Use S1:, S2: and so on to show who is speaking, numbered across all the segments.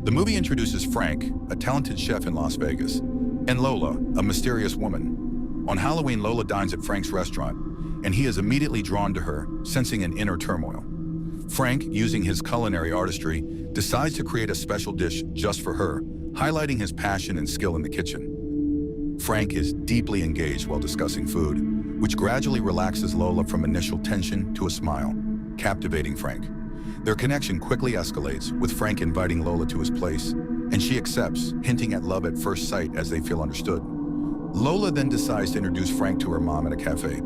S1: The movie introduces Frank, a talented chef in Las Vegas, and Lola, a mysterious woman. On Halloween, Lola dines at Frank's restaurant, and he is immediately drawn to her, sensing an inner turmoil. Frank, using his culinary artistry, decides to create a special dish just for her, highlighting his passion and skill in the kitchen. Frank is deeply engaged while discussing food, which gradually relaxes Lola from initial tension to a smile, captivating Frank. Their connection quickly escalates, with Frank inviting Lola to his place, and she accepts, hinting at love at first sight as they feel understood. Lola then decides to introduce Frank to her mom at a cafe.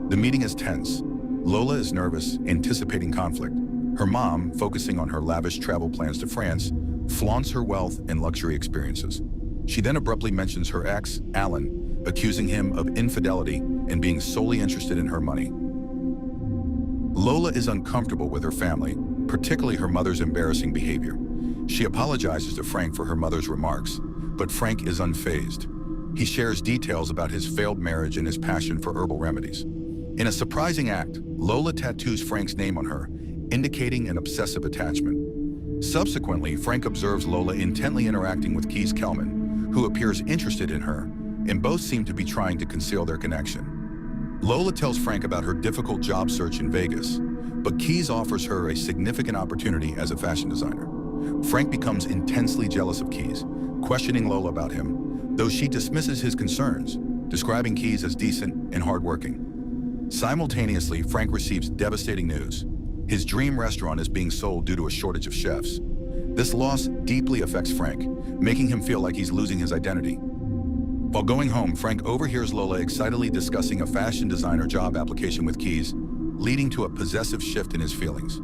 S1: The meeting is tense. Lola is nervous, anticipating conflict. Her mom, focusing on her lavish travel plans to France, flaunts her wealth and luxury experiences. She then abruptly mentions her ex, Alan, accusing him of infidelity and being solely interested in her money. Lola is uncomfortable with her family, particularly her mother's embarrassing behavior. She apologizes to Frank for her mother's remarks, but Frank is unfazed. He shares details about his failed marriage and his passion for herbal remedies. In a surprising act, Lola tattoos Frank's name on her, indicating an obsessive attachment. Subsequently, Frank observes Lola intently interacting with Keys Kelman, who appears interested in her, and both seem to be trying to conceal their connection. Lola tells Frank about her difficult job search in Vegas, but Keys offers her a significant opportunity as a fashion designer. Frank becomes intensely jealous of Keys, questioning Lola about him, though she dismisses his concerns, describing Keys as decent and hardworking. Simultaneously, Frank receives devastating news. His dream restaurant is being sold due to a shortage of chefs. This loss deeply affects Frank, making him feel like he's losing his identity. While going home, Frank overhears Lola excitedly discussing a fashion designer job application with Keys, leading to a possessive shift in his feelings.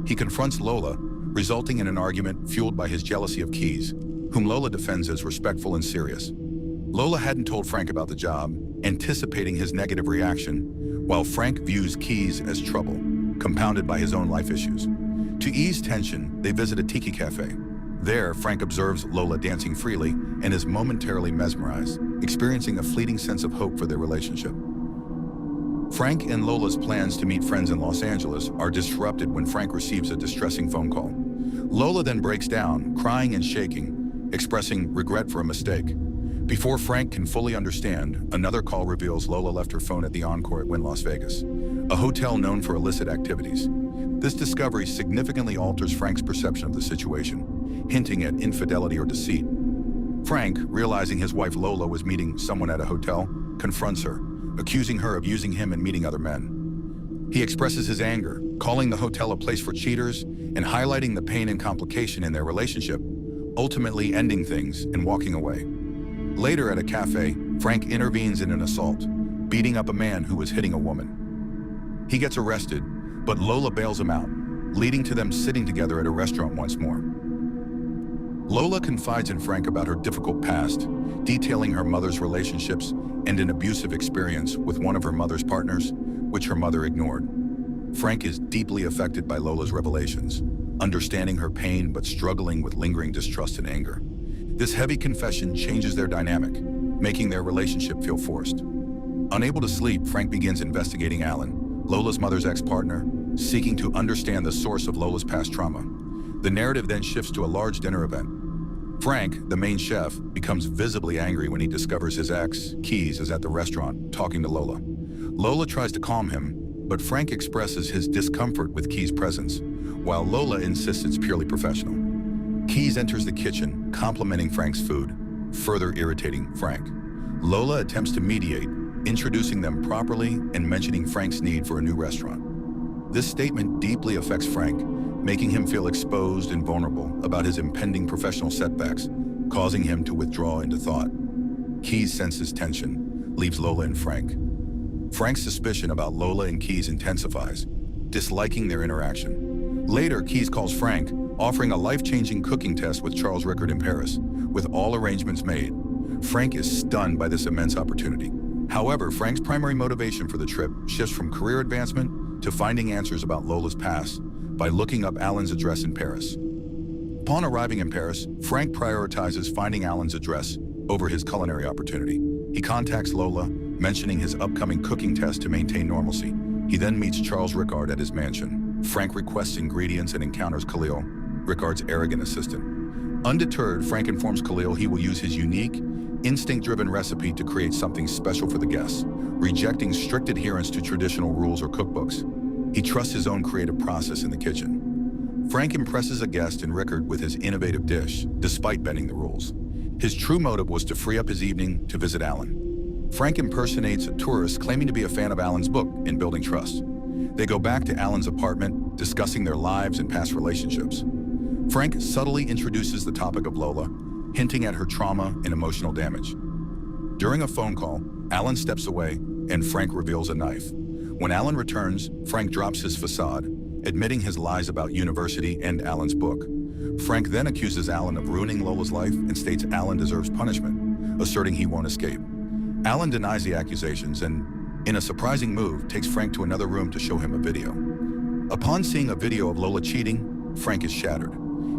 S1: He confronts Lola, resulting in an argument fueled by his jealousy of Keys, whom Lola defends as respectful and serious. Lola hadn't told Frank about the job, anticipating his negative reaction, while Frank views Keys as trouble, compounded by his own life issues. To ease tension, they visit a tiki cafe. There, Frank observes Lola dancing freely and is momentarily mesmerized, experiencing a fleeting sense of hope for their relationship. Frank and Lola's plans to meet friends in Los Angeles are disrupted when Frank receives a distressing phone call. Lola then breaks down, crying and shaking, expressing regret for a mistake. Before Frank can fully understand, another call reveals Lola left her phone at the Encore at Wynn Las Vegas, a hotel known for illicit activities. This discovery significantly alters Frank's perception of the situation, hinting at infidelity or deceit. Frank, realizing his wife Lola was meeting someone at a hotel, confronts her, accusing her of using him and meeting other men. He expresses his anger, calling the hotel a place for cheaters and highlighting the pain and complication in their relationship, ultimately ending things and walking away. Later at a cafe, Frank intervenes in an assault, beating up a man who was hitting a woman. He gets arrested, but Lola bails him out, leading to them sitting together at a restaurant once more. Lola confides in Frank about her difficult past, detailing her mother's relationships and an abusive experience with one of her mother's partners, which her mother ignored. Frank is deeply affected by Lola's revelations, understanding her pain but struggling with lingering distrust and anger. This heavy confession changes their dynamic, making their relationship feel forced. Unable to sleep, Frank begins investigating Alan, Lola's mother's ex-partner, seeking to understand the source of Lola's past trauma. The narrative then shifts to a large dinner event. Frank, the main chef, becomes visibly angry when he discovers his ex, Keys, is at the restaurant talking to Lola. Lola tries to calm him, but Frank expresses his discomfort with Keys' presence, while Lola insists it's purely professional. Keys enters the kitchen, complimenting Frank's food, further irritating Frank. Lola attempts to mediate, introducing them properly and mentioning Frank's need for a new restaurant. This statement deeply affects Frank, making him feel exposed and vulnerable about his impending professional setbacks, causing him to withdraw into thought. Keys senses tension, leaves Lola and Frank. Frank's suspicion about Lola and Keys intensifies, disliking their interaction. Later, Keys calls Frank, offering a life-changing cooking test with Charles Rickard in Paris, with all arrangements made. Frank is stunned by this immense opportunity. However, Frank's primary motivation for the trip shifts from career advancement to finding answers about Lola's past by looking up Alan's address in Paris. Upon arriving in Paris, Frank prioritizes finding Alan's address over his culinary opportunity. He contacts Lola, mentioning his upcoming cooking test to maintain normalcy. He then meets Charles Rickard at his mansion. Frank requests ingredients and encounters Khalil, Rickard's arrogant assistant. Undeterred, Frank informs Khalil he will use his unique, instinct-driven recipe to create something special for the guests, rejecting strict adherence to traditional rules or cookbooks. He trusts his own creative process in the kitchen. Frank impresses a guest in Rickard with his innovative dish, despite bending the rules. His true motive was to free up his evening to visit Alan. Frank impersonates a tourist claiming to be a fan of Alan's book in Building Trust. They go back to Alan's apartment, discussing their lives and past relationships. Frank subtly introduces the topic of Lola, hinting at her trauma and emotional damage. During a phone call, Alan steps away and Frank reveals a knife. When Alan returns, Frank drops his facade, admitting his lies about university and Alan's book. Frank then accuses Alan of ruining Lola's life and states Alan deserves punishment, asserting he won't escape. Alan denies the accusations and, in a surprising move, takes Frank to another room to show him a video. Upon seeing a video of Lola cheating, Frank is shattered.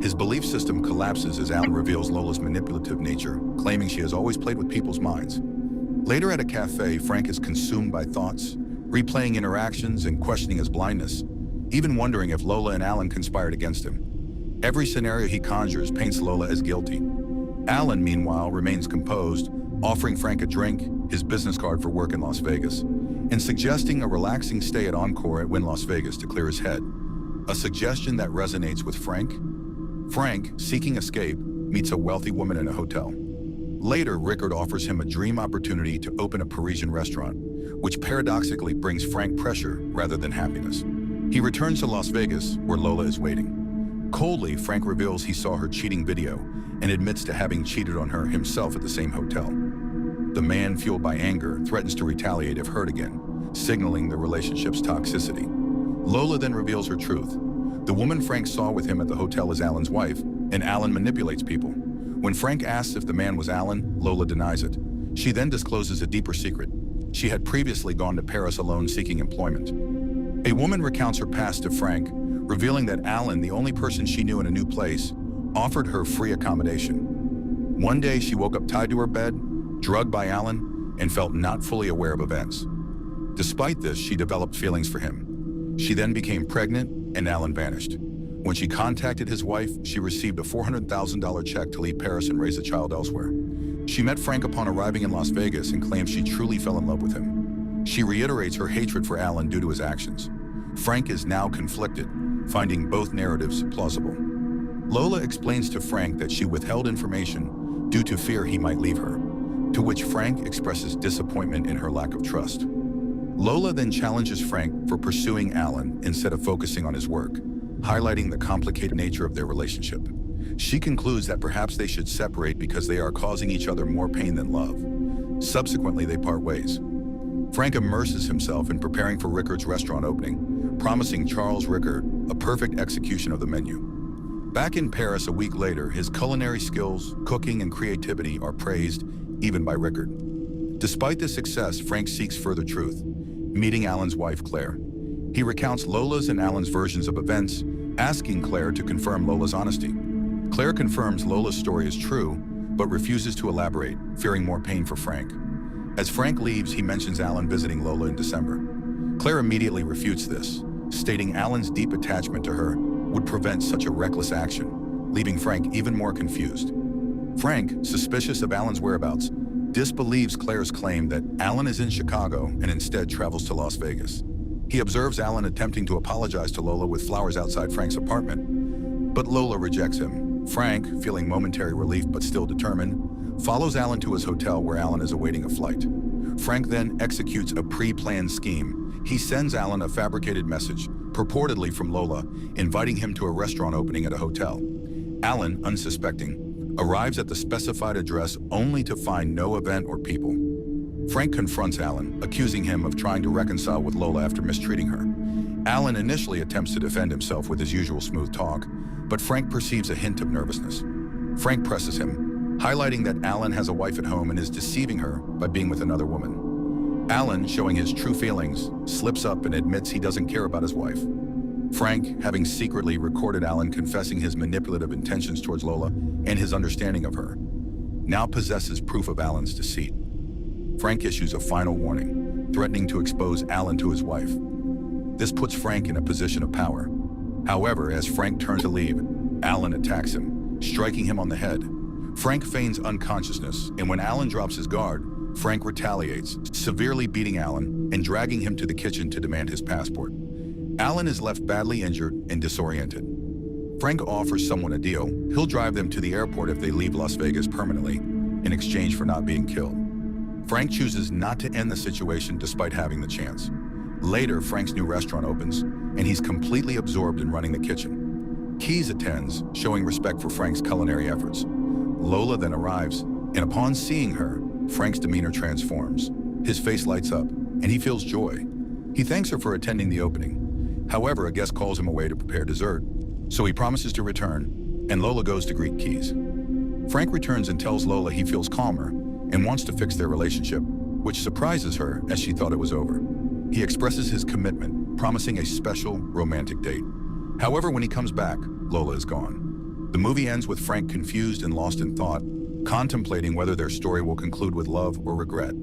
S1: His belief system collapses as Alan reveals Lola's manipulative nature, claiming she has always played with people's minds. Later at a cafe, Frank is consumed by thoughts, replaying interactions and questioning his blindness, even wondering if Lola and Alan conspired against him. Every scenario he conjures paints Lola as guilty. Alan, meanwhile, remains composed, offering Frank a drink, his business card for work in Las Vegas, and suggesting a relaxing stay at Encore at Wynn Las Vegas to clear his head. A suggestion that resonates with Frank. Frank, seeking escape, meets a wealthy woman in a hotel. Later, Rickard offers him a dream opportunity to open a Parisian restaurant, which paradoxically brings Frank pressure rather than happiness. He returns to Las Vegas, where Lola is waiting. Coldly, Frank reveals he saw her cheating video and admits to having cheated on her himself at the same hotel. The man, fueled by anger, threatens to retaliate if hurt again, signaling the relationship's toxicity. Lola then reveals her truth. The woman Frank saw with him at the hotel is Alan's wife, and Alan manipulates people. When Frank asks if the man was Alan, Lola denies it. She then discloses a deeper secret. She had previously gone to Paris alone seeking employment. A woman recounts her past to Frank, revealing that Alan, the only person she knew in a new place, offered her free accommodation. One day, she woke up tied to her bed, drugged by Alan, and felt not fully aware of events. Despite this, she developed feelings for him. She then became pregnant, and Alan vanished. When she contacted his wife, she received a $400,000 check to leave Paris and raise the child elsewhere. She met Frank upon arriving in Las Vegas and claims she truly fell in love with him. She reiterates her hatred for Alan due to his actions. Frank is now conflicted, finding both narratives plausible. Lola explains to Frank that she withheld information due to fear he might leave her, to which Frank expresses disappointment in her lack of trust. Lola then challenges Frank for pursuing Alan instead of focusing on his work, highlighting the complicated nature of their relationship. She concludes that perhaps they should separate because they are causing each other more pain than love. Subsequently, they part ways. Frank immerses himself in preparing for Rickard's restaurant opening, promising Charles Rickard a perfect execution of the menu. Back in Paris a week later, his culinary skills, cooking, and creativity are praised even by Rickard. Despite this success, Frank seeks further truth, meeting Alan's wife, Claire. He recounts Lola's and Alan's versions of events, asking Claire to confirm Lola's honesty. Claire confirms Lola's story is true, but refuses to elaborate, fearing more pain for Frank. As Frank leaves, he mentions Alan visiting Lola in December. Claire immediately refutes this, stating Alan's deep attachment to her would prevent such a reckless action, leaving Frank even more confused. Frank, suspicious of Alan's whereabouts, disbelieves Claire's claim that Alan is in Chicago and instead travels to Las Vegas. He observes Alan attempting to apologize to Lola with flowers outside Frank's apartment, but Lola rejects him. Frank, feeling momentary relief but still determined, follows Alan to his hotel where Alan is awaiting a flight. Frank then executes a pre-planned scheme. He sends Alan a fabricated message, purportedly from Lola, inviting him to a restaurant opening at a hotel. Alan, unsuspecting, arrives at the specified address only to find no event or people. Frank confronts Alan, accusing him of trying to reconcile with Lola after mistreating her. Alan initially attempts to defend himself with his usual smooth talk, but Frank perceives a hint of nervousness. Frank presses him, highlighting that Alan has a wife at home and is deceiving her by being with another woman. Alan, showing his true feelings, slips up and admits he doesn't care about his wife. Frank, having secretly recorded Alan confessing his manipulative intentions towards Lola and his understanding of her, now possesses proof of Alan's deceit. Frank issues a final warning, threatening to expose Alan to his wife. This puts Frank in a position of power. However, as Frank turns to leave, Alan attacks him, striking him on the head. Frank feigns unconsciousness, and when Alan drops his guard, Frank retaliates, severely beating Alan and dragging him to the kitchen to demand his passport. Alan is left badly injured and disoriented. Frank offers someone a deal. He'll drive them to the airport if they leave Las Vegas permanently, in exchange for not being killed. Frank chooses not to end the situation despite having the chance. Later, Frank's new restaurant opens, and he's completely absorbed in running the kitchen. Keys attends, showing respect for Frank's culinary efforts. Lola then arrives, and upon seeing her, Frank's demeanor transforms. His face lights up, and he feels joy. He thanks her for attending the opening. However, a guest calls him away to prepare dessert, so he promises to return, and Lola goes to greet Keys. Frank returns and tells Lola he feels calmer and wants to fix their relationship, which surprises her as she thought it was over. He expresses his commitment, promising a special romantic date. However, when he comes back, Lola is gone. The movie ends with Frank confused and lost in thought, contemplating whether their story will conclude with love or regret.